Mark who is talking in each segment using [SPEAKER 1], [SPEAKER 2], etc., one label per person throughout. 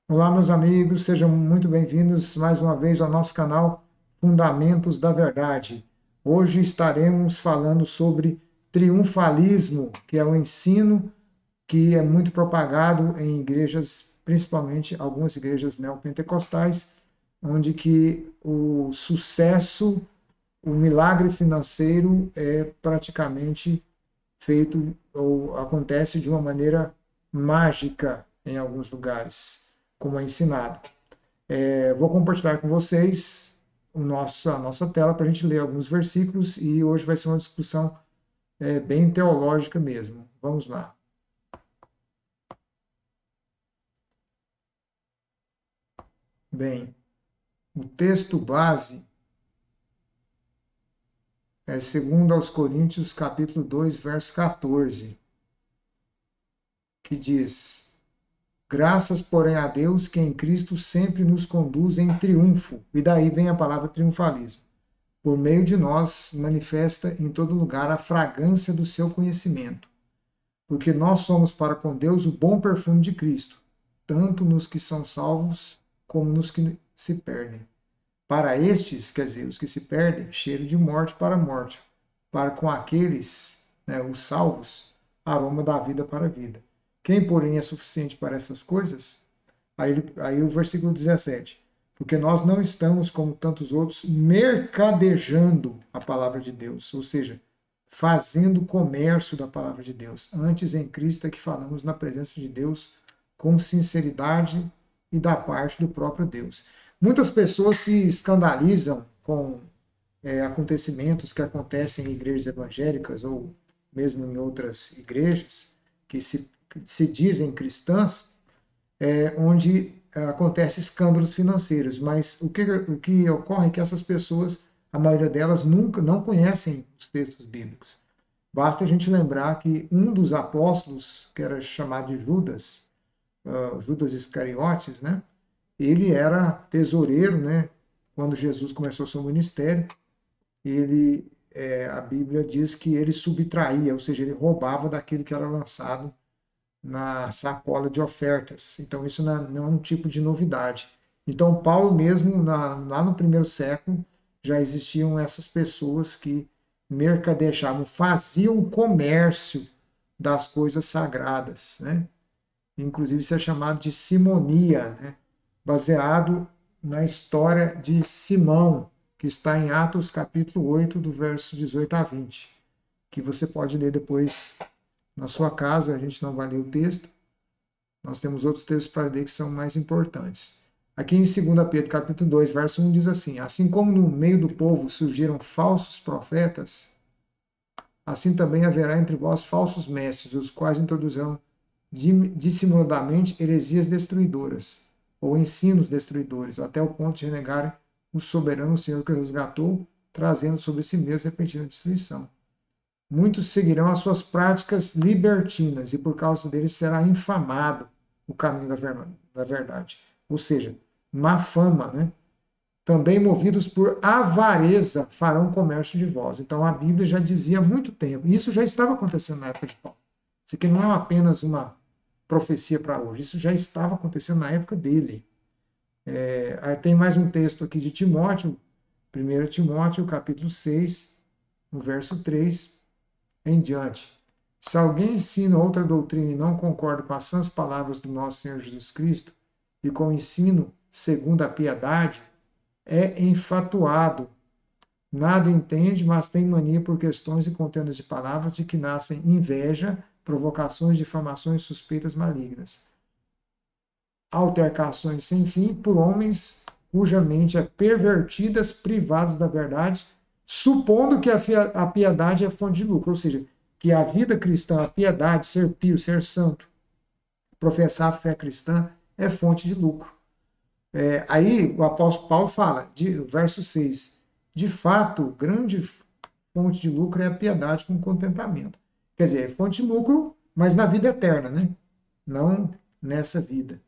[SPEAKER 1] Olá, meus amigos, sejam muito bem-vindos mais uma vez ao nosso canal Fundamentos da Verdade. Hoje estaremos falando sobre triunfalismo, que é um ensino que é muito propagado em igrejas, principalmente algumas igrejas neopentecostais, onde que o sucesso, o milagre financeiro é praticamente feito ou acontece de uma maneira mágica em alguns lugares, como é ensinado. Vou compartilhar com vocês a nossa tela para a gente ler alguns versículos e hoje vai ser uma discussão bem teológica mesmo. Vamos lá. Bem, o texto base é 2 aos Coríntios, capítulo 2, verso 14, que diz: Graças, porém, a Deus que em Cristo sempre nos conduz em triunfo. E daí vem a palavra triunfalismo. Por meio de nós, manifesta em todo lugar a fragrância do seu conhecimento. Porque nós somos para com Deus o bom perfume de Cristo, tanto nos que são salvos como nos que se perdem. Para estes, quer dizer, os que se perdem, cheiro de morte para a morte. Para com aqueles, os salvos, aroma da vida para a vida. Quem, porém, é suficiente para essas coisas? Aí o versículo 17. Porque nós não estamos, como tantos outros, mercadejando a palavra de Deus, ou seja, fazendo comércio da palavra de Deus. Antes, em Cristo, é que falamos na presença de Deus com sinceridade e da parte do próprio Deus. Muitas pessoas se escandalizam com acontecimentos que acontecem em igrejas evangélicas ou mesmo em outras igrejas que se dizem cristãs, onde acontece escândalos financeiros, mas o que ocorre é que essas pessoas, a maioria delas, nunca não conhecem os textos bíblicos. Basta a gente lembrar que um dos apóstolos, que era chamado de Judas, Judas Iscariotes, né? Ele era tesoureiro, né? Quando Jesus começou seu ministério, a Bíblia diz que ele subtraía, ou seja, ele roubava daquilo que era lançado na sacola de ofertas. Então, isso não é um tipo de novidade. Então, Paulo mesmo, lá no primeiro século, já existiam essas pessoas que mercadejavam, faziam comércio das coisas sagradas, né? Inclusive, isso é chamado de simonia, né? Baseado na história de Simão, que está em Atos capítulo 8, do verso 18 a 20, que você pode ler depois na sua casa, a gente não vai ler o texto, nós temos outros textos para ler que são mais importantes. Aqui em 2 Pedro capítulo 2, verso 1 diz assim: Assim como no meio do povo surgiram falsos profetas, assim também haverá entre vós falsos mestres, os quais introduzirão dissimuladamente heresias destruidoras, ou ensinos destruidores, até o ponto de renegarem o soberano Senhor que os resgatou, trazendo sobre si mesmo repentina destruição. Muitos seguirão as suas práticas libertinas e por causa deles será infamado o caminho da verdade. Ou seja, má fama, né? Também movidos por avareza farão comércio de vós. Então a Bíblia já dizia há muito tempo, e isso já estava acontecendo na época de Paulo. Isso aqui não é apenas uma profecia para hoje, isso já estava acontecendo na época dele. Tem mais um texto aqui de Timóteo, 1 Timóteo, capítulo 6, no verso 3 em diante. Se alguém ensina outra doutrina e não concorda com as sãs palavras do nosso Senhor Jesus Cristo e com o ensino segundo a piedade, é enfatuado, nada entende, mas tem mania por questões e contendas de palavras de que nascem inveja, provocações, difamações, suspeitas malignas, altercações sem fim por homens cuja mente é pervertida, privados da verdade, supondo que a piedade é fonte de lucro, ou seja, que a vida cristã, a piedade, ser pio, ser santo, professar a fé cristã é fonte de lucro. Aí o apóstolo Paulo fala, verso 6, de fato, grande fonte de lucro é a piedade com contentamento. Quer dizer, é fonte de lucro, mas na vida eterna, né? Não nessa vida.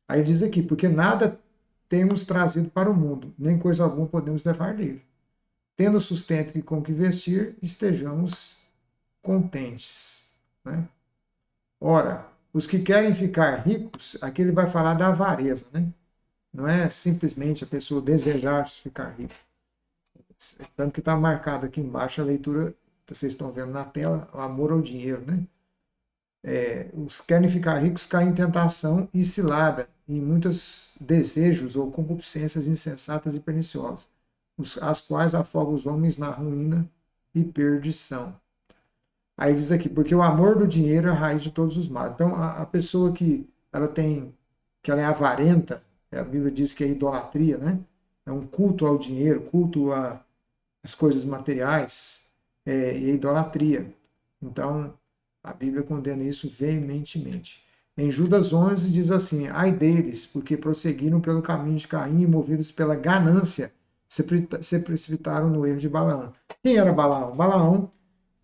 [SPEAKER 1] Aí diz aqui, porque nada temos trazido para o mundo, nem coisa alguma podemos levar dele. Tendo sustento e com que vestir, estejamos contentes. Né? Ora, os que querem ficar ricos, aqui ele vai falar da avareza, né? Não é simplesmente a pessoa desejar ficar rica. Tanto que está marcado aqui embaixo a leitura, vocês estão vendo na tela, o amor ao dinheiro, né? Os que querem ficar ricos caem em tentação e cilada em muitos desejos ou concupiscências insensatas e perniciosas, as quais afogam os homens na ruína e perdição. Aí diz aqui, porque o amor do dinheiro é a raiz de todos os males. Então, a pessoa que ela é avarenta, a Bíblia diz que é idolatria, né? É um culto ao dinheiro, culto às coisas materiais, e a idolatria. Então, a Bíblia condena isso veementemente. Em Judas 11 diz assim: ai deles, porque prosseguiram pelo caminho de Caim e movidos pela ganância, se precipitaram no erro de Balaão. Quem era Balaão? Balaão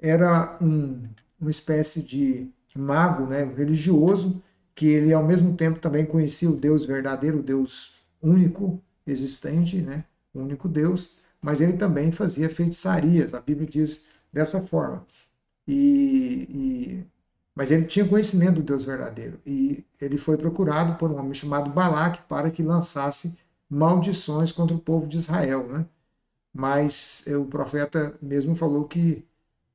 [SPEAKER 1] era uma espécie de mago, né, religioso, que ele ao mesmo tempo também conhecia o Deus verdadeiro, o Deus único existente, né, o único Deus, mas ele também fazia feitiçarias, a Bíblia diz dessa forma. Mas ele tinha conhecimento do Deus verdadeiro e ele foi procurado por um homem chamado Balaque para que lançasse maldições contra o povo de Israel, né? Mas o profeta mesmo falou que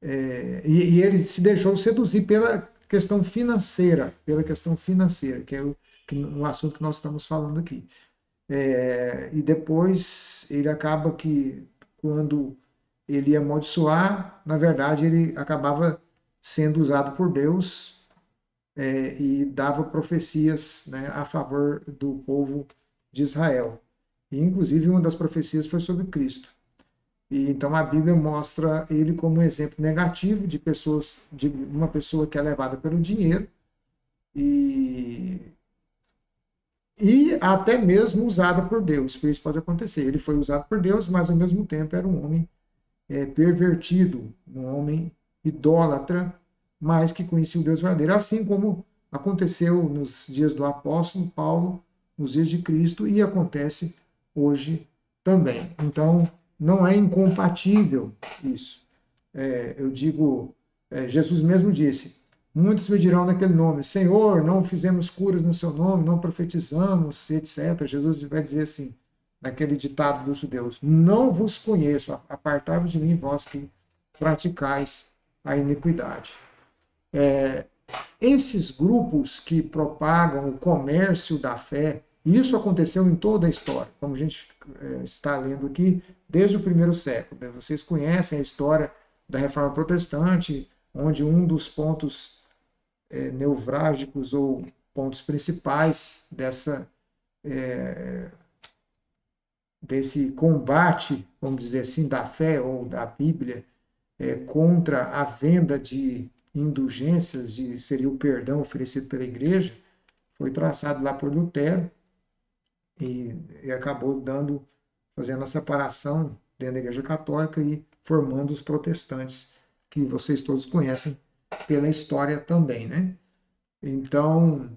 [SPEAKER 1] e ele se deixou seduzir pela questão financeira, que é o assunto que nós estamos falando aqui. E depois ele acaba que, quando ele ia amaldiçoar, na verdade ele acabava sendo usado por Deus, e dava profecias, né, a favor do povo de Israel. E, inclusive, uma das profecias foi sobre Cristo. E então a Bíblia mostra ele como um exemplo negativo de uma pessoa que é levada pelo dinheiro e, e até mesmo usada por Deus, porque isso pode acontecer. Ele foi usado por Deus, mas ao mesmo tempo era um homem pervertido, um homem idólatra, mas que conhecia o Deus verdadeiro, assim como aconteceu nos dias do apóstolo Paulo, nos dias de Cristo, e acontece hoje também. Então, não é incompatível isso. Eu digo, Jesus mesmo disse: muitos me dirão naquele nome, Senhor, não fizemos curas no seu nome, não profetizamos, etc. Jesus vai dizer assim, naquele ditado dos judeus: não vos conheço, apartai-vos de mim, vós que praticais a iniquidade. Esses grupos que propagam o comércio da fé, isso aconteceu em toda a história, como a gente está lendo aqui, desde o primeiro século. Vocês conhecem a história da Reforma Protestante, onde um dos pontos nevrálgicos ou pontos principais desse combate, vamos dizer assim, da fé ou da Bíblia, contra a venda de indulgências, seria o perdão oferecido pela igreja, foi traçado lá por Lutero e acabou fazendo a separação dentro da igreja católica e formando os protestantes, que vocês todos conhecem pela história também, né? Então,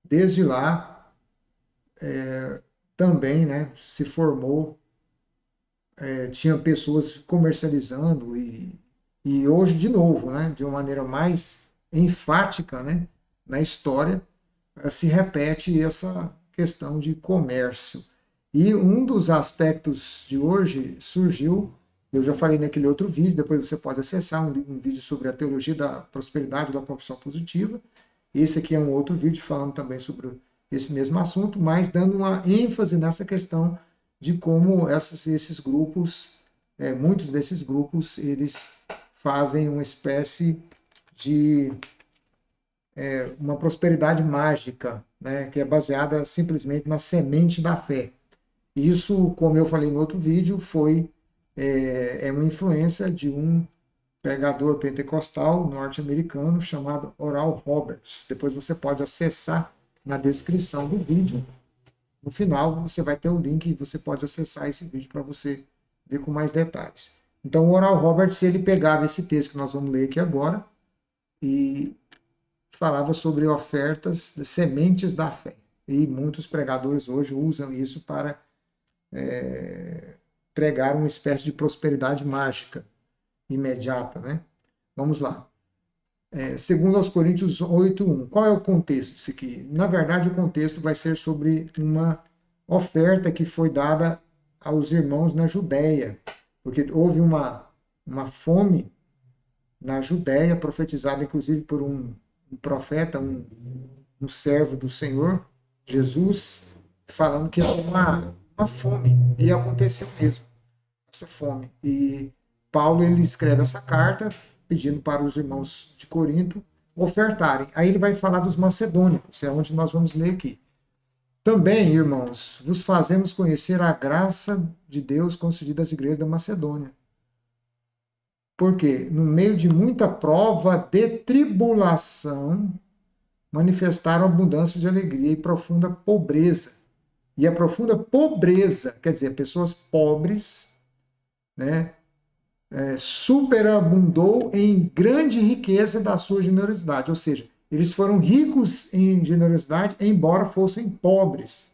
[SPEAKER 1] desde lá, também, né, se formou, tinha pessoas comercializando e hoje, de novo, né, de uma maneira mais enfática, né, na história, se repete essa questão de comércio. E um dos aspectos de hoje surgiu, eu já falei naquele outro vídeo, depois você pode acessar um vídeo sobre a teologia da prosperidade da confissão positiva. Esse aqui é um outro vídeo falando também sobre esse mesmo assunto, mas dando uma ênfase nessa questão de como esses grupos, muitos desses grupos, eles fazem uma espécie de uma prosperidade mágica, né, que é baseada simplesmente na semente da fé. Isso, como eu falei no outro vídeo, é uma influência de um pregador pentecostal norte-americano chamado Oral Roberts. Depois você pode acessar na descrição do vídeo. No final, você vai ter o link e você pode acessar esse vídeo para você ver com mais detalhes. Então, o Oral Roberts, ele pegava esse texto que nós vamos ler aqui agora e falava sobre ofertas de sementes da fé. E muitos pregadores hoje usam isso para pregar uma espécie de prosperidade mágica, imediata, né? Vamos lá. segundo aos Coríntios 8:1. Qual é o contexto disso aqui? Na verdade, o contexto vai ser sobre uma oferta que foi dada aos irmãos na Judéia, porque houve uma fome na Judéia, profetizada inclusive por um profeta, um servo do Senhor, Jesus, falando que era uma fome, e aconteceu mesmo, essa fome. E Paulo ele escreve essa carta pedindo para os irmãos de Corinto ofertarem. Aí ele vai falar dos macedônicos, é onde nós vamos ler aqui. Também, irmãos, vos fazemos conhecer a graça de Deus concedida às igrejas da Macedônia. Porque no meio de muita prova de tribulação, manifestaram abundância de alegria e profunda pobreza. E a profunda pobreza, quer dizer, pessoas pobres, né, superabundou em grande riqueza da sua generosidade. Ou seja, eles foram ricos em generosidade, embora fossem pobres.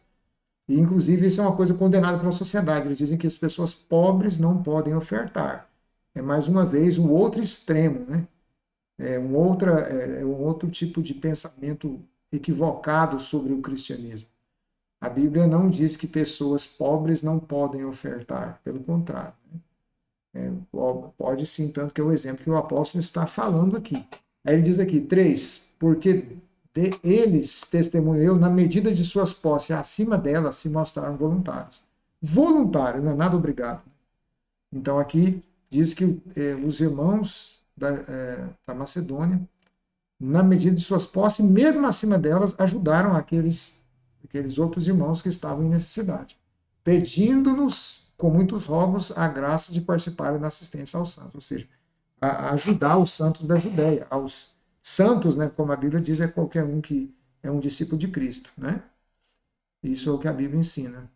[SPEAKER 1] E, inclusive, isso é uma coisa condenada pela sociedade. Eles dizem que as pessoas pobres não podem ofertar. É, mais uma vez, um outro extremo, né? Um outro tipo de pensamento equivocado sobre o cristianismo. A Bíblia não diz que pessoas pobres não podem ofertar, pelo contrário. Pode sim, tanto que é o exemplo que o apóstolo está falando aqui. Aí ele diz aqui, 3, porque eles, testemunho eu, na medida de suas posses acima delas, se mostraram voluntários. Voluntário, não é nada obrigado. Então aqui diz que os irmãos da Macedônia, na medida de suas posses, mesmo acima delas, ajudaram aqueles outros irmãos que estavam em necessidade, pedindo-nos, com muitos rogos, a graça de participarem da assistência aos santos, ou seja, a ajudar os santos da Judéia, aos santos, né, como a Bíblia diz, é qualquer um que é um discípulo de Cristo, né? Isso é o que a Bíblia ensina.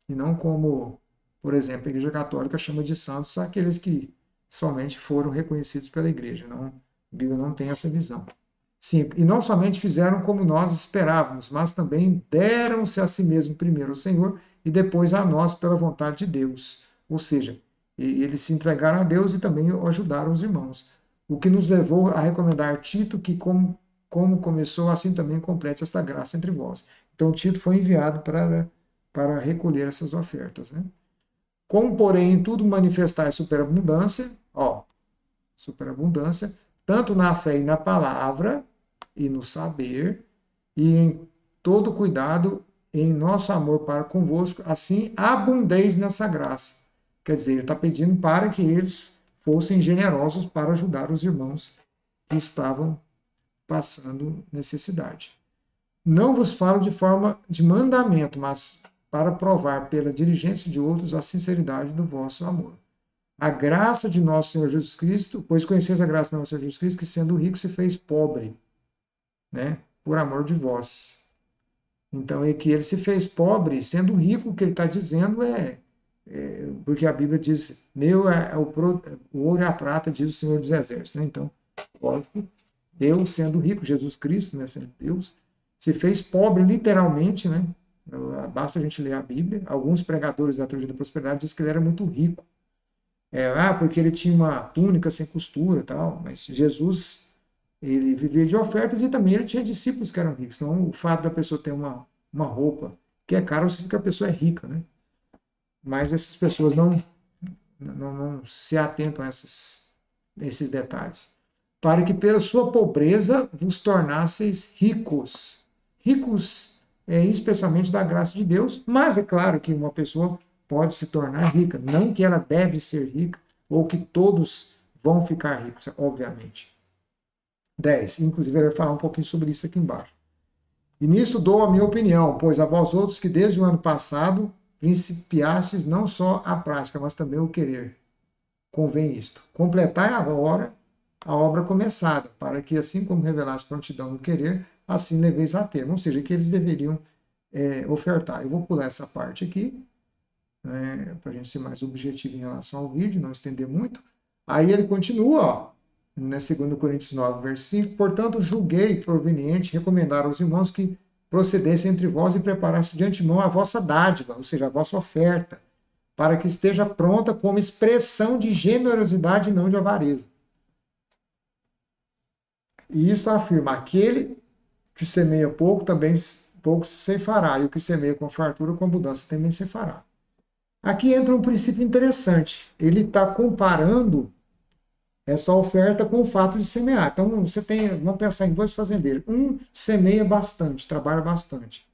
[SPEAKER 1] E não como, por exemplo, a Igreja Católica chama de santos aqueles que somente foram reconhecidos pela Igreja. Não, a Bíblia não tem essa visão. Sim, e não somente fizeram como nós esperávamos, mas também deram-se a si mesmo primeiro ao Senhor e depois a nós pela vontade de Deus. Ou seja, eles se entregaram a Deus e também ajudaram os irmãos. O que nos levou a recomendar Tito que, como começou, assim também complete esta graça entre vós. Então, Tito foi enviado para recolher essas ofertas. Né? Como, porém, em tudo manifestar superabundância, superabundância, tanto na fé e na palavra, e no saber, e em todo cuidado, em nosso amor para convosco, assim abundeis nessa graça. Quer dizer, ele está pedindo para que eles fossem generosos para ajudar os irmãos que estavam passando necessidade. Não vos falo de forma de mandamento, mas para provar pela diligência de outros a sinceridade do vosso amor. A graça de nosso Senhor Jesus Cristo, pois conheceis a graça do nosso Senhor Jesus Cristo, que sendo rico se fez pobre, né, por amor de vós. Então, é que ele se fez pobre, sendo rico, o que ele está dizendo porque a Bíblia diz, meu é o ouro e a prata, diz o Senhor dos Exércitos. Né? Então, lógico, Deus sendo rico, Jesus Cristo, né, sendo Deus, se fez pobre literalmente, né? Basta a gente ler a Bíblia. Alguns pregadores da teologia da prosperidade dizem que ele era muito rico. Porque ele tinha uma túnica sem costura, tal. Mas Jesus, ele vivia de ofertas e também ele tinha discípulos que eram ricos. Então, o fato da pessoa ter uma roupa que é cara, significa que a pessoa é rica, né? Mas essas pessoas não se atentam a esses detalhes. Para que pela sua pobreza vos tornasseis ricos. Ricos, especialmente da graça de Deus, mas é claro que uma pessoa pode se tornar rica, não que ela deve ser rica, ou que todos vão ficar ricos, obviamente. 10. Inclusive, ele vai falar um pouquinho sobre isso aqui embaixo. E nisso dou a minha opinião, pois a vós outros que desde o ano passado principiastes não só a prática, mas também o querer. Convém isto. Completai agora a obra começada, para que, assim como revelasse prontidão no querer, assim leveis a termo. Ou seja, que eles deveriam ofertar. Eu vou pular essa parte aqui, né, para a gente ser mais objetivo em relação ao vídeo, não estender muito. Aí ele continua, na 2 Coríntios 9, verso 5, portanto, julguei proveniente recomendar aos irmãos que procedessem entre vós e preparassem de antemão a vossa dádiva, ou seja, a vossa oferta, para que esteja pronta como expressão de generosidade e não de avareza. E isto afirma: aquele que semeia pouco, também pouco se ceifará, e o que semeia com fartura, com abundância, também se fará. Aqui entra um princípio interessante. Ele está comparando essa oferta com o fato de semear. Então, você tem, vamos pensar em dois fazendeiros. Um semeia bastante, trabalha bastante,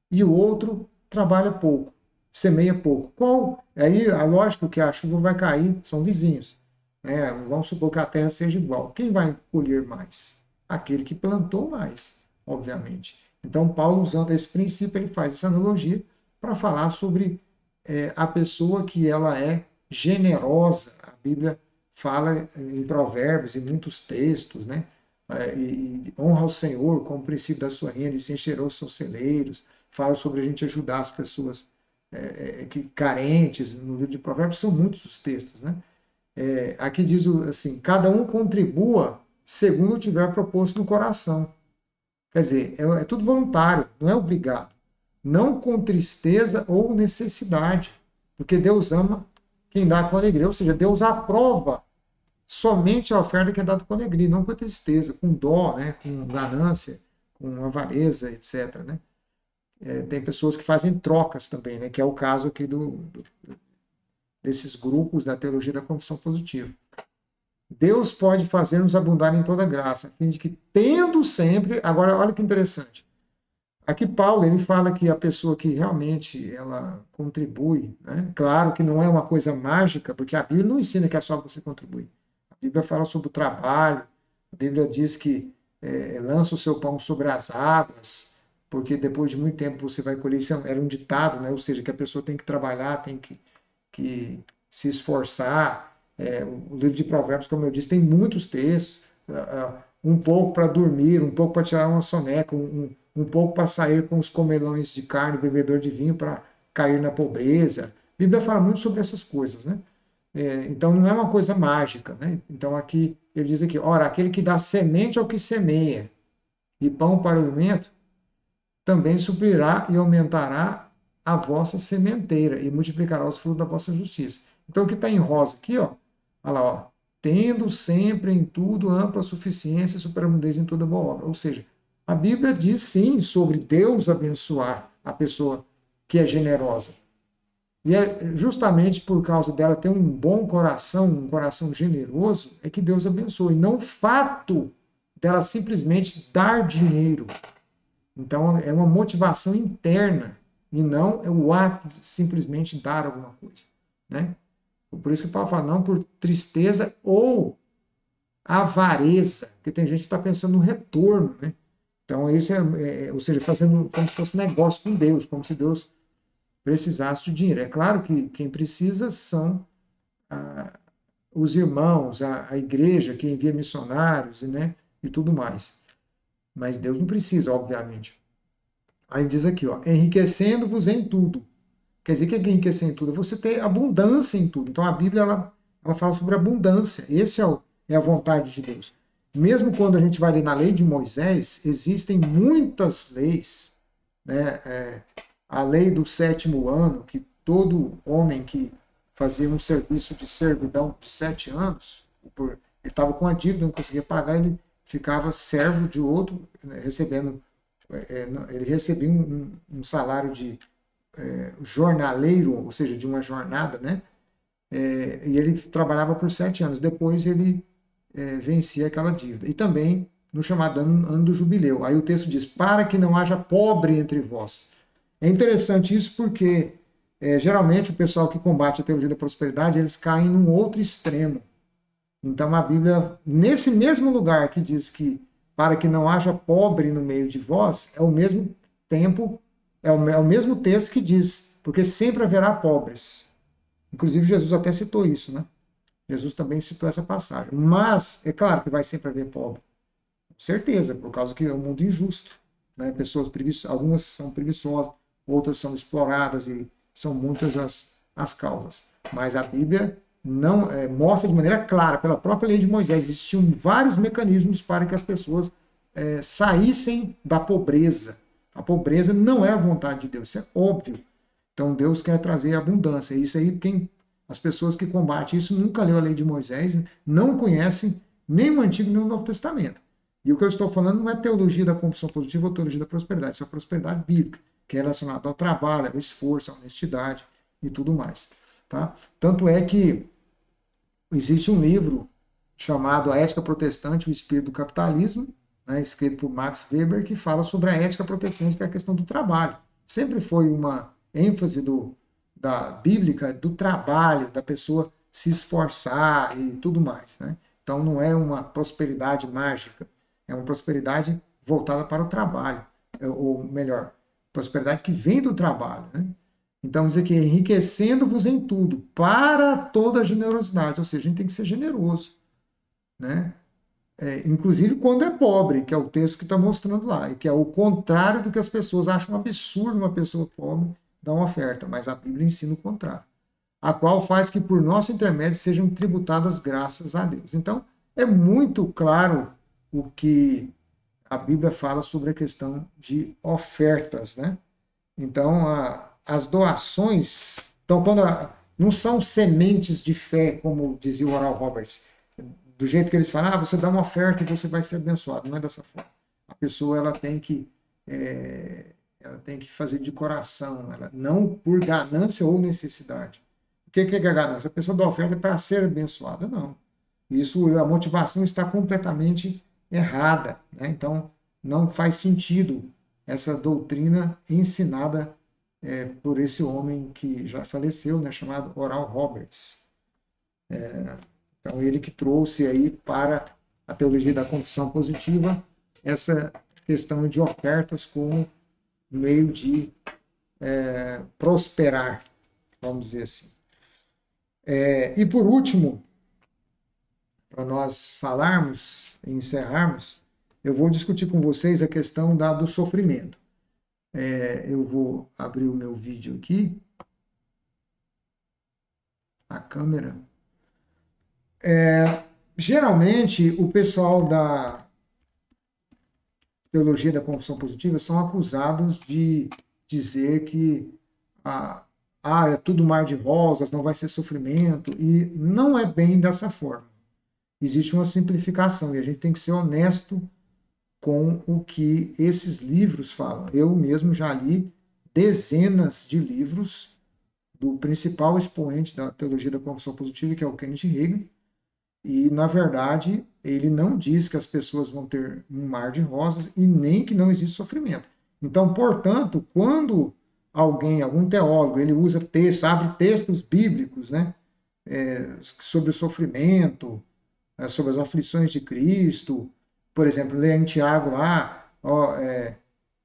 [SPEAKER 1] e o outro trabalha pouco, semeia pouco. Qual? Aí, a lógica que a chuva vai cair, são vizinhos. Né? Vamos supor que a terra seja igual. Quem vai colher mais? Aquele que plantou mais, obviamente. Então, Paulo, usando esse princípio, ele faz essa analogia para falar sobre a pessoa que ela é generosa. A Bíblia fala em provérbios, em muitos textos, né? E honra o Senhor como princípio da sua renda e se encherão os seus celeiros. Fala sobre a gente ajudar as pessoas que carentes no livro de Provérbios, são muitos os textos, né? Aqui diz assim: cada um contribua segundo tiver proposto no coração. Quer dizer, é tudo voluntário, não é obrigado. Não com tristeza ou necessidade, porque Deus ama quem dá com alegria. Ou seja, Deus aprova somente a oferta que é dada com alegria, não com tristeza, com dó, né, com ganância, com avareza, etc. Né? Tem pessoas que fazem trocas também, né, que é o caso aqui desses grupos da teologia da confissão positiva. Deus pode fazer-nos abundar em toda graça, a fim de que, tendo sempre... Agora, olha que interessante. Aqui Paulo, ele fala que a pessoa que realmente ela contribui, né? Claro que não é uma coisa mágica, porque a Bíblia não ensina que é só você contribuir. A Bíblia fala sobre o trabalho, a Bíblia diz que lança o seu pão sobre as águas, porque depois de muito tempo você vai colher. Isso era um ditado, né? Ou seja, que a pessoa tem que trabalhar, tem que se esforçar. O livro de Provérbios, como eu disse, tem muitos textos, um pouco para dormir, um pouco para tirar uma soneca, um pouco para sair com os comelões de carne, bebedor de vinho, para cair na pobreza. A Bíblia fala muito sobre essas coisas, né? Então não é uma coisa mágica, né? Então aqui ele diz aqui: ora, aquele que dá semente ao que semeia e pão para o alimento, também suprirá e aumentará a vossa sementeira e multiplicará os frutos da vossa justiça. Então o que está em rosa aqui, ó, olha lá, ó, tendo sempre em tudo ampla suficiência e superabundância em toda boa obra. Ou seja, a Bíblia diz sim sobre Deus abençoar a pessoa que é generosa. E é justamente por causa dela ter um bom coração, um coração generoso, é que Deus abençoa. E não o fato dela simplesmente dar dinheiro. Então, é uma motivação interna e não é o ato de simplesmente dar alguma coisa. Né? Por isso que Paulo fala, não por tristeza ou avareza, porque tem gente que está pensando no retorno. Né? Então, isso ou seja, fazendo como se fosse negócio com Deus, como se Deus precisasse de dinheiro. É claro que quem precisa são os irmãos, a igreja que envia missionários, né, e tudo mais. Mas Deus não precisa, obviamente. Aí diz aqui, ó, enriquecendo-vos em tudo. Quer dizer, o que é enriquecer em tudo? É você ter abundância em tudo. Então a Bíblia ela fala sobre abundância. Esse é a vontade de Deus. Mesmo quando a gente vai ler na lei de Moisés, existem muitas leis, né? A lei do 7º ano, que todo homem que fazia um serviço de servidão de 7 anos, ele estava com a dívida, não conseguia pagar, ele ficava servo de outro, né, recebendo, ele recebia um salário de jornaleiro, ou seja, de uma jornada, né? E ele trabalhava por 7 anos. Depois ele vencia aquela dívida. E também no chamado ano do jubileu. Aí o texto diz: para que não haja pobre entre vós. É interessante isso porque geralmente o pessoal que combate a teologia da prosperidade, eles caem num outro extremo. Então a Bíblia, nesse mesmo lugar que diz que para que não haja pobre no meio de vós, é o mesmo tempo, é o mesmo texto que diz, porque sempre haverá pobres. Inclusive Jesus até citou isso, né? Jesus também citou essa passagem. Mas é claro que vai sempre haver pobre. Com certeza, por causa que é um mundo injusto. Né? Pessoas preguiçosas, algumas são preguiçosas, outras são exploradas e são muitas as causas. Mas a Bíblia não mostra de maneira clara, pela própria lei de Moisés, existiam vários mecanismos para que as pessoas saíssem da pobreza. A pobreza não é a vontade de Deus, isso é óbvio. Então Deus quer trazer abundância. Isso aí, as pessoas que combatem isso nunca leu a lei de Moisés, não conhecem nem o Antigo nem o Novo Testamento. E o que eu estou falando não é teologia da confissão positiva ou teologia da prosperidade, isso é a prosperidade bíblica, que é relacionada ao trabalho, ao esforço, à honestidade e tudo mais. Tá? Tanto é que existe um livro chamado A Ética Protestante e o Espírito do Capitalismo, né, escrito por Max Weber, que fala sobre a ética protestante, que é a questão do trabalho. Sempre foi uma ênfase da bíblica do trabalho, da pessoa se esforçar e tudo mais. Né? Então não é uma prosperidade mágica, é uma prosperidade voltada para o trabalho, ou melhor, prosperidade que vem do trabalho. Né? Então diz aqui, enriquecendo-vos em tudo, para toda generosidade, ou seja, a gente tem que ser generoso, né? Inclusive quando é pobre, que é o texto que está mostrando lá, e que é o contrário do que as pessoas acham um absurdo uma pessoa pobre dar uma oferta, mas a Bíblia ensina o contrário, a qual faz que por nosso intermédio sejam tributadas graças a Deus. Então, é muito claro o que a Bíblia fala sobre a questão de ofertas, né? Então, as doações, então, não são sementes de fé, como dizia o Oral Roberts, do jeito que eles falam, você dá uma oferta e você vai ser abençoado. Não é dessa forma. A pessoa é, ela tem que fazer de coração, não por ganância ou necessidade. O que é ganância? A pessoa dá oferta para ser abençoada. Não. Isso, a motivação está completamente errada. Né? Então, não faz sentido essa doutrina ensinada por esse homem que já faleceu, né, chamado Oral Roberts. Então, ele que trouxe aí para a teologia da confissão positiva essa questão de ofertas como meio de prosperar, vamos dizer assim. E por último, para nós falarmos e encerrarmos, eu vou discutir com vocês a questão do sofrimento. Eu vou abrir o meu vídeo aqui, a câmera. Geralmente, o pessoal da teologia da confissão positiva são acusados de dizer que é tudo mar de rosas, não vai ser sofrimento, e não é bem dessa forma. Existe uma simplificação e a gente tem que ser honesto com o que esses livros falam. Eu mesmo já li dezenas de livros do principal expoente da teologia da confissão positiva, que é o Kenneth Hagin, e, na verdade, ele não diz que as pessoas vão ter um mar de rosas e nem que não existe sofrimento. Então, portanto, quando algum teólogo, ele usa textos, abre textos bíblicos, né, sobre o sofrimento, sobre as aflições de Cristo, por exemplo, lê em Tiago lá,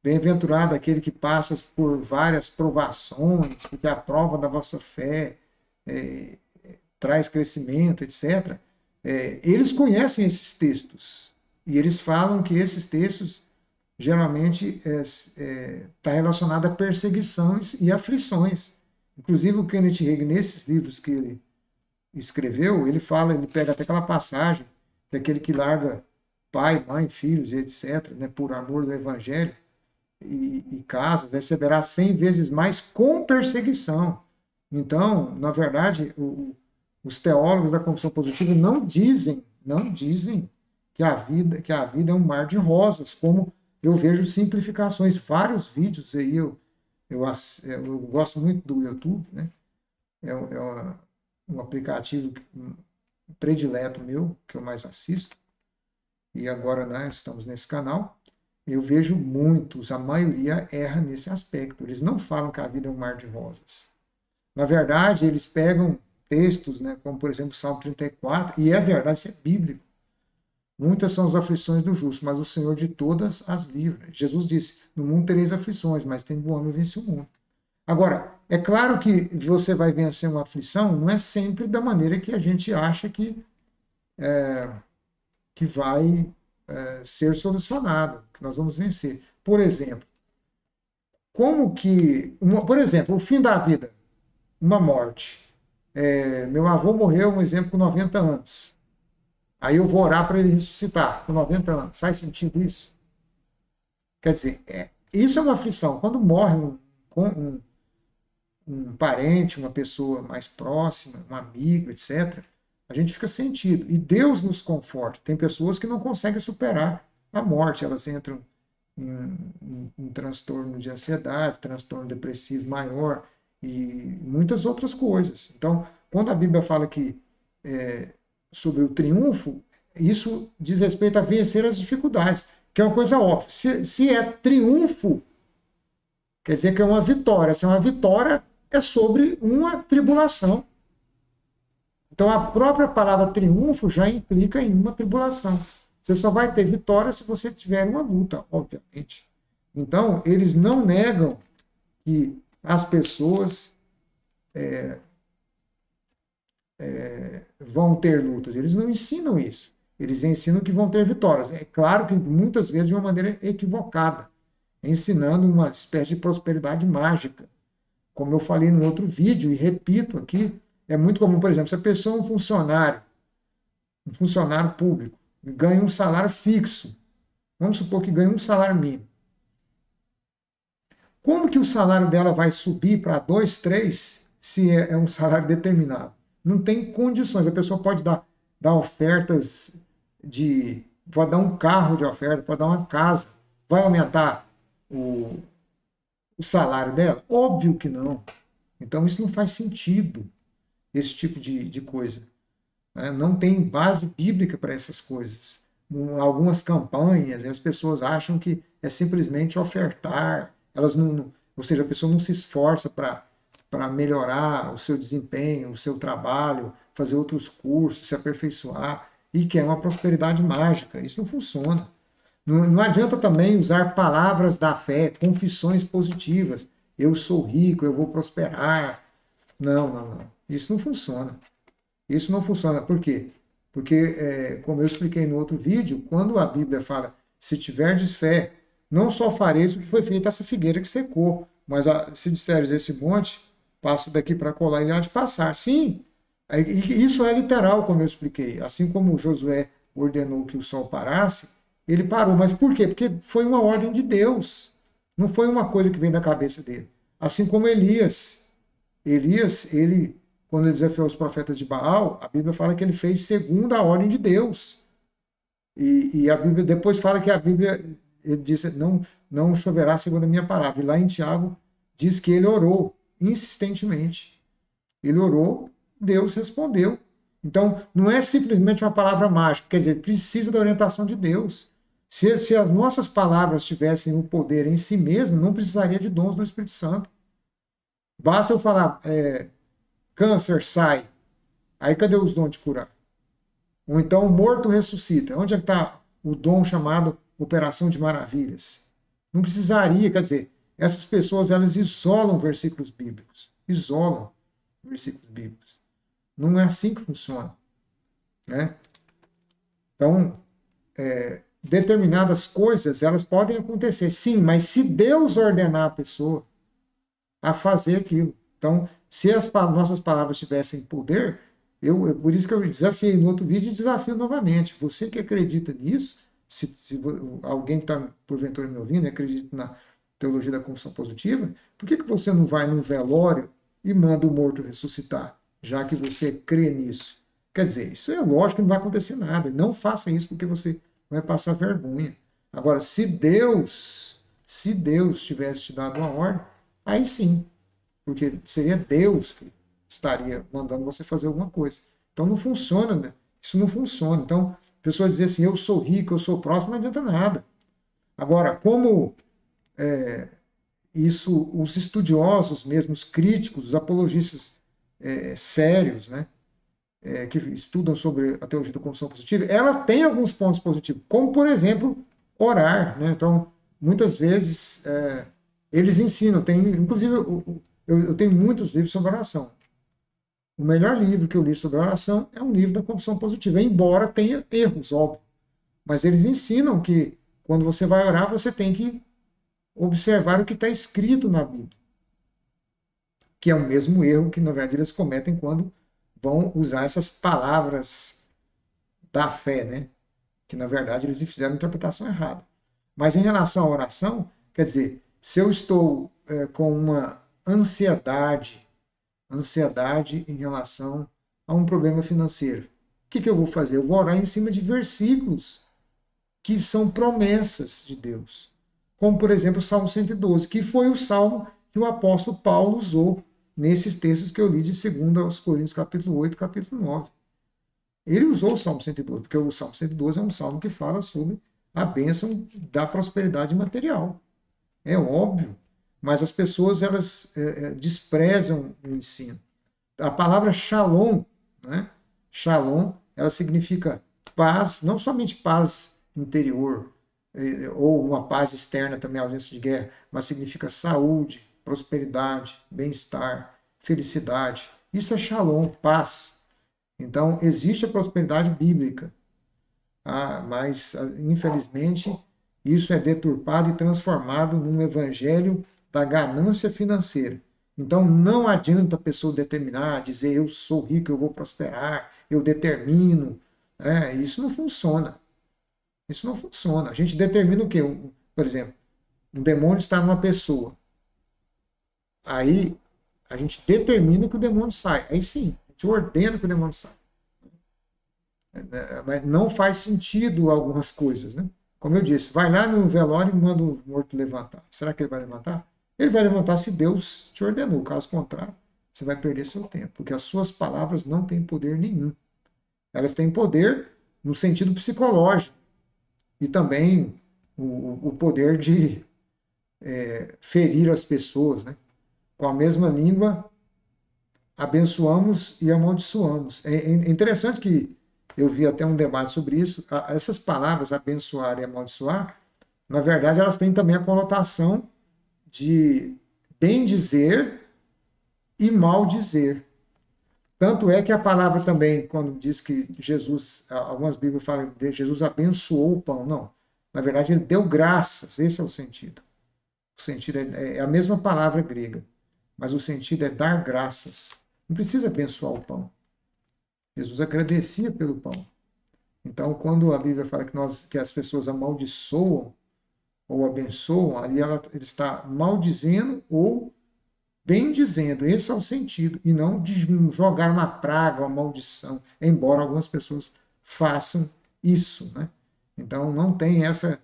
[SPEAKER 1] bem-aventurado aquele que passa por várias provações, porque a prova da vossa fé traz crescimento, etc. Eles conhecem esses textos e eles falam que esses textos geralmente está relacionado a perseguições e aflições. Inclusive o Kenneth Hagin, nesses livros que ele escreveu, ele pega até aquela passagem que aquele que larga pai, mãe, filhos, etc., né, por amor do evangelho e casas, receberá 100 vezes mais com perseguição. Então, na verdade, os teólogos da confissão positiva não dizem que a vida é um mar de rosas, como eu vejo simplificações, vários vídeos aí, eu gosto muito do YouTube, né? Um aplicativo predileto meu, que eu mais assisto, e agora, né, estamos nesse canal, eu vejo muitos, a maioria erra nesse aspecto, eles não falam que a vida é um mar de rosas. Na verdade, eles pegam textos, né, como por exemplo o Salmo 34, e é verdade, isso é bíblico. Muitas são as aflições do justo, mas o Senhor de todas as livra. Jesus disse, no mundo tereis aflições, mas tem bom ânimo, vence o mundo. Agora, é claro que você vai vencer uma aflição, não é sempre da maneira que a gente acha que vai ser solucionado, que nós vamos vencer. Por exemplo, por exemplo, o fim da vida, uma morte. Meu avô morreu, um exemplo, com 90 anos. Aí eu vou orar para ele ressuscitar com 90 anos. Faz sentido isso? Quer dizer, isso é uma aflição. Quando morre um parente, uma pessoa mais próxima, um amigo, etc., a gente fica sentido. E Deus nos conforta. Tem pessoas que não conseguem superar à morte. Elas entram em transtorno de ansiedade, transtorno depressivo maior e muitas outras coisas. Então, quando a Bíblia fala que sobre o triunfo, isso diz respeito a vencer as dificuldades, que é uma coisa óbvia. Se é triunfo, quer dizer que é uma vitória. Se é uma vitória, é sobre uma tribulação. Então, a própria palavra triunfo já implica em uma tribulação. Você só vai ter vitória se você tiver uma luta, obviamente. Então, eles não negam que as pessoas vão ter lutas. Eles não ensinam isso. Eles ensinam que vão ter vitórias. É claro que muitas vezes de uma maneira equivocada, ensinando uma espécie de prosperidade mágica. Como eu falei no outro vídeo e repito aqui, é muito comum, por exemplo, se a pessoa é um funcionário público, ganha um salário fixo, vamos supor que ganha um salário mínimo. Como que o salário dela vai subir para 2, 3, se é um salário determinado? Não tem condições. A pessoa pode dar ofertas pode dar um carro de oferta, pode dar uma casa. Vai aumentar o salário dela? Óbvio que não. Então isso não faz sentido, esse tipo de coisa. Né? Não tem base bíblica para essas coisas. Algumas campanhas, as pessoas acham que é simplesmente ofertar, elas não, ou seja, a pessoa não se esforça para melhorar o seu desempenho, o seu trabalho, fazer outros cursos, se aperfeiçoar, e que é uma prosperidade mágica. Isso não funciona. Não adianta também usar palavras da fé, confissões positivas. Eu sou rico, eu vou prosperar. Não, não, não. Isso não funciona. Isso não funciona. Por quê? Porque, como eu expliquei no outro vídeo, quando a Bíblia fala, se tiverdes fé, não só fareis o que foi feito essa figueira que secou, mas se disseres esse monte, passa daqui para colar, ele há de passar. Sim, isso é literal, como eu expliquei. Assim como Josué ordenou que o sol parasse, ele parou. Mas por quê? Porque foi uma ordem de Deus. Não foi uma coisa que vem da cabeça dele. Assim como Elias. Elias, quando ele desafiou os profetas de Baal, a Bíblia fala que ele fez segundo a ordem de Deus. E a Bíblia depois fala que a Bíblia, ele disse, não choverá segundo a minha palavra. E lá em Tiago diz que ele orou insistentemente. Ele orou, Deus respondeu. Então, não é simplesmente uma palavra mágica, quer dizer, precisa da orientação de Deus. Se as nossas palavras tivessem o poder em si mesmo, não precisaria de dons do Espírito Santo. Basta eu falar, câncer sai. Aí cadê os dons de curar? Ou então o morto ressuscita. Onde é que está o dom chamado operação de maravilhas? Não precisaria, quer dizer, essas pessoas elas isolam versículos bíblicos. Isolam versículos bíblicos. Não é assim que funciona. Né? Então, determinadas coisas elas podem acontecer, sim, mas se Deus ordenar a pessoa a fazer aquilo. Então, se as nossas palavras tivessem poder, por isso que eu desafiei no outro vídeo e desafio novamente. Você que acredita nisso, se alguém que está porventura me ouvindo acredita na teologia da confissão positiva, por que você não vai num velório e manda o morto ressuscitar, já que você crê nisso? Quer dizer, isso é lógico que não vai acontecer nada. Não faça isso porque você vai passar vergonha. Agora, se Deus tivesse te dado uma ordem, aí sim, porque seria Deus que estaria mandando você fazer alguma coisa. Então não funciona, né? Isso não funciona. Então, a pessoa dizer assim, eu sou rico, eu sou próximo, não adianta nada. Agora, como isso, os estudiosos mesmo, os críticos, os apologistas sérios, né, que estudam sobre a teologia da confissão positiva, ela tem alguns pontos positivos, como, por exemplo, orar. Né? Então, muitas vezes, eles ensinam, inclusive, eu tenho muitos livros sobre oração. O melhor livro que eu li sobre oração é um livro da confissão positiva, embora tenha erros, óbvio. Mas eles ensinam que quando você vai orar, você tem que observar o que está escrito na Bíblia. Que é o mesmo erro que, na verdade, eles cometem quando vão usar essas palavras da fé, né? Que, na verdade, eles fizeram a interpretação errada. Mas em relação à oração, quer dizer, se eu estou com uma ansiedade em relação a um problema financeiro, o que eu vou fazer? Eu vou orar em cima de versículos que são promessas de Deus. Como, por exemplo, o Salmo 112, que foi o salmo que o apóstolo Paulo usou nesses textos que eu li de 2 Coríntios, capítulo 8, capítulo 9. Ele usou o Salmo 112, porque o Salmo 112 é um salmo que fala sobre a bênção da prosperidade material. É óbvio, mas as pessoas elas desprezam o ensino. A palavra shalom, né? Shalom, ela significa paz, não somente paz interior, ou uma paz externa também, ausência de guerra, mas significa saúde, prosperidade, bem-estar, felicidade. Isso é shalom, paz. Então, existe a prosperidade bíblica, tá? Mas, infelizmente, isso é deturpado e transformado num evangelho da ganância financeira. Então, não adianta a pessoa determinar, dizer eu sou rico, eu vou prosperar, eu determino. Isso não funciona. Isso não funciona. A gente determina o quê? Por exemplo, um demônio está numa pessoa. Aí, a gente determina que o demônio sai. Aí sim, a gente ordena que o demônio saia. Mas não faz sentido algumas coisas, né? Como eu disse, vai lá no velório e manda o morto levantar. Será que ele vai levantar? Ele vai levantar se Deus te ordenou. Caso contrário, você vai perder seu tempo, porque as suas palavras não têm poder nenhum. Elas têm poder no sentido psicológico e também o poder de ferir as pessoas, né? Com a mesma língua, abençoamos e amaldiçoamos. É interessante que eu vi até um debate sobre isso. Essas palavras, abençoar e amaldiçoar, na verdade, elas têm também a conotação de bem dizer e mal dizer. Tanto é que a palavra também, quando diz que Jesus, algumas Bíblias falam que Jesus abençoou o pão. Não. Na verdade, ele deu graças. Esse é o sentido. O sentido é a mesma palavra grega, mas o sentido é dar graças. Não precisa abençoar o pão. Jesus agradecia pelo pão. Então, quando a Bíblia fala que as pessoas amaldiçoam ou abençoam, ali ele está maldizendo ou bendizendo. Esse é o sentido. E não de jogar uma praga, uma maldição, embora algumas pessoas façam isso, né? Então, não tem essa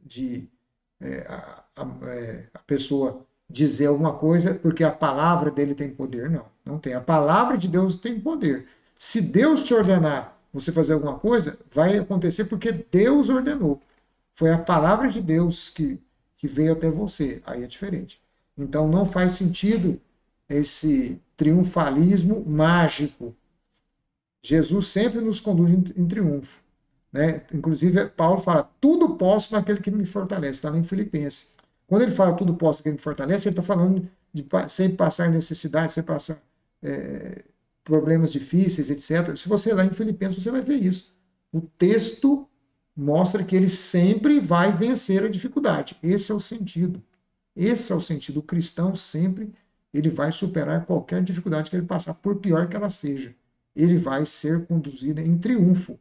[SPEAKER 1] de a pessoa dizer alguma coisa porque a palavra dele tem poder. Não, não tem. A palavra de Deus tem poder. Se Deus te ordenar você fazer alguma coisa, vai acontecer porque Deus ordenou. Foi a palavra de Deus que veio até você. Aí é diferente. Então não faz sentido esse triunfalismo mágico. Jesus sempre nos conduz em triunfo. Né? Inclusive, Paulo fala, tudo posso naquele que me fortalece, está lá em Filipenses. Quando ele fala tudo posso naquele que me fortalece, ele está falando de sem passar necessidade, sem passar problemas difíceis, etc. Se você ler em Filipenses, você vai ver isso. O texto mostra que ele sempre vai vencer a dificuldade. Esse é o sentido. Esse é o sentido. O cristão sempre ele vai superar qualquer dificuldade que ele passar, por pior que ela seja. Ele vai ser conduzido em triunfo.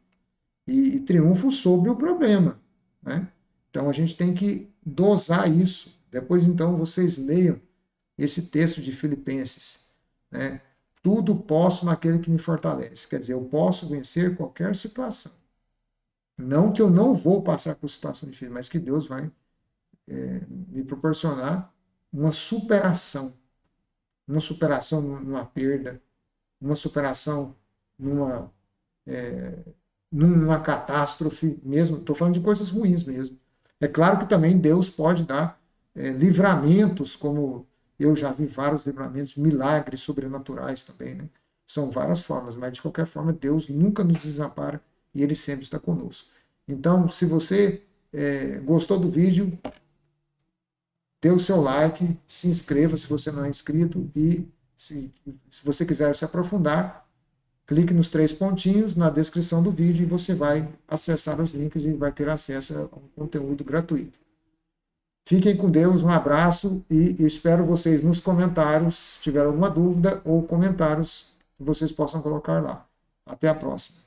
[SPEAKER 1] E triunfo sobre o problema, né? Então a gente tem que dosar isso. Depois então vocês leiam esse texto de Filipenses, né? Tudo posso naquele que me fortalece. Quer dizer, eu posso vencer qualquer situação. Não que eu não vou passar por situação difícil, mas que Deus vai me proporcionar uma superação numa perda, uma superação numa numa catástrofe mesmo. Estou falando de coisas ruins mesmo. É claro que também Deus pode dar livramentos, como eu já vi vários livramentos, milagres sobrenaturais também, né? São várias formas, mas de qualquer forma Deus nunca nos desampara e Ele sempre está conosco. Então, se você gostou do vídeo, dê o seu like, se inscreva se você não é inscrito e se você quiser se aprofundar, clique nos 3 pontinhos na descrição do vídeo e você vai acessar os links e vai ter acesso a um conteúdo gratuito. Fiquem com Deus, um abraço e eu espero vocês nos comentários, se tiver alguma dúvida ou comentários que vocês possam colocar lá. Até a próxima.